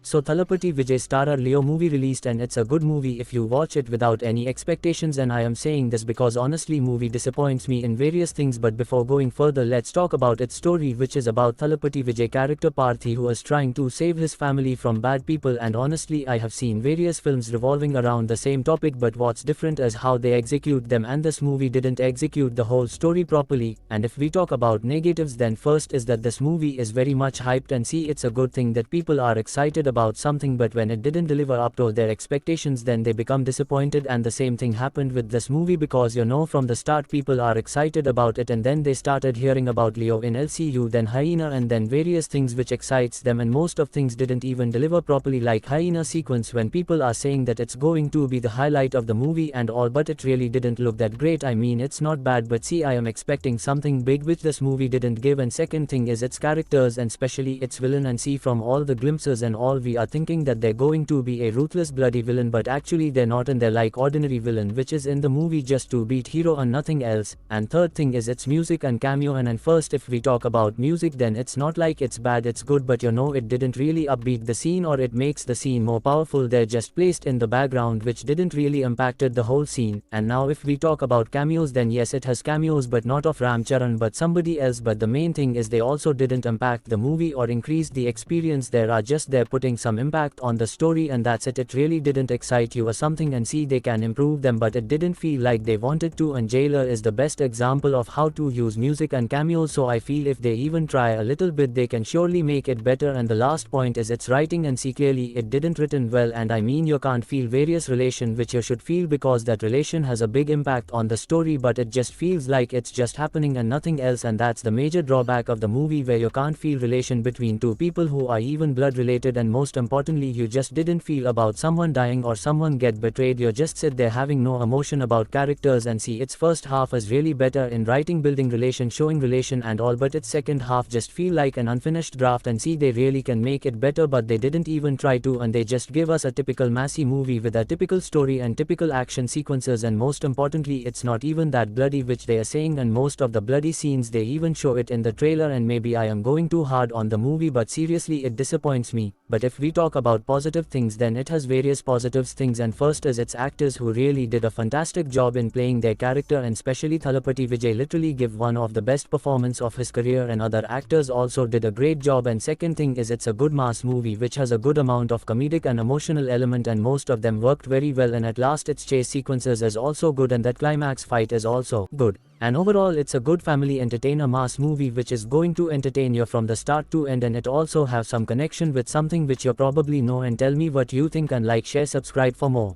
So Thalapathy Vijay starrer Leo movie released, and it's a good movie if you watch it without any expectations, and I am saying this because honestly movie disappoints me in various things. But before going further, let's talk about its story, which is about Thalapathy Vijay character Parthi, who is trying to save his family from bad people. And honestly I have seen various films revolving around the same topic, but what's different is how they execute them, and this movie didn't execute the whole story properly. And if we talk about negatives, then first is that this movie is very much hyped, and see, it's a good thing that people are excited about something, but when it didn't deliver up to their expectations, then they become disappointed. And the same thing happened with this movie, because from the start people are excited about it, and then they started hearing about Leo in LCU, then Hyena, and then various things which excites them, and most of things didn't even deliver properly, like Hyena sequence, when people are saying that it's going to be the highlight of the movie and all, but it really didn't look that great. I mean, it's not bad, but see, I am expecting something big which this movie didn't give. And second thing is its characters, and especially its villain, and see, from all the glimpses and all, we are thinking that they're going to be a ruthless bloody villain, but actually they're not, and they're like ordinary villain which is in the movie just to beat hero and nothing else. And third thing is its music and cameo, and first if we talk about music, then it's not like it's bad, it's good, but it didn't really upbeat the scene or it makes the scene more powerful. They're just placed in the background which didn't really impacted the whole scene. And now if we talk about cameos, then yes, it has cameos, but not of Ram Charan but somebody else. But the main thing is they also didn't impact the movie or increase the experience. They're putting some impact on the story, and that's it. It really didn't excite you or something, and see, they can improve them, but it didn't feel like they wanted to. And Jailer is the best example of how to use music and cameos, so I feel if they even try a little bit, they can surely make it better. And the last point is its writing, and see, clearly it didn't written well, and I mean, you can't feel various relation which you should feel, because that relation has a big impact on the story, but it just feels like it's just happening and nothing else. And that's the major drawback of the movie, where you can't feel relation between two people who are even blood related, and most importantly you just didn't feel about someone dying or someone get betrayed. You just sit there having no emotion about characters. And see, its first half is really better in writing, building relation, showing relation and all, but its second half just feel like an unfinished draft. And see, they really can make it better, but they didn't even try to, and they just give us a typical massy movie with a typical story and typical action sequences, and most importantly it's not even that bloody which they are saying, and most of the bloody scenes they even show it in the trailer. And maybe I am going too hard on the movie, but seriously it disappoints me. But if we talk about positive things, then it has various positive things, and first is its actors, who really did a fantastic job in playing their character, and especially Thalapathy Vijay literally give one of the best performance of his career, and other actors also did a great job. And second thing is it's a good mass movie which has a good amount of comedic and emotional element, and most of them worked very well. And at last its chase sequences is also good, and that climax fight is also good. And overall it's a good family entertainer mass movie which is going to entertain you from the start to end, and it also have some connection with something which you probably know. And tell me what you think, and like, share, subscribe for more.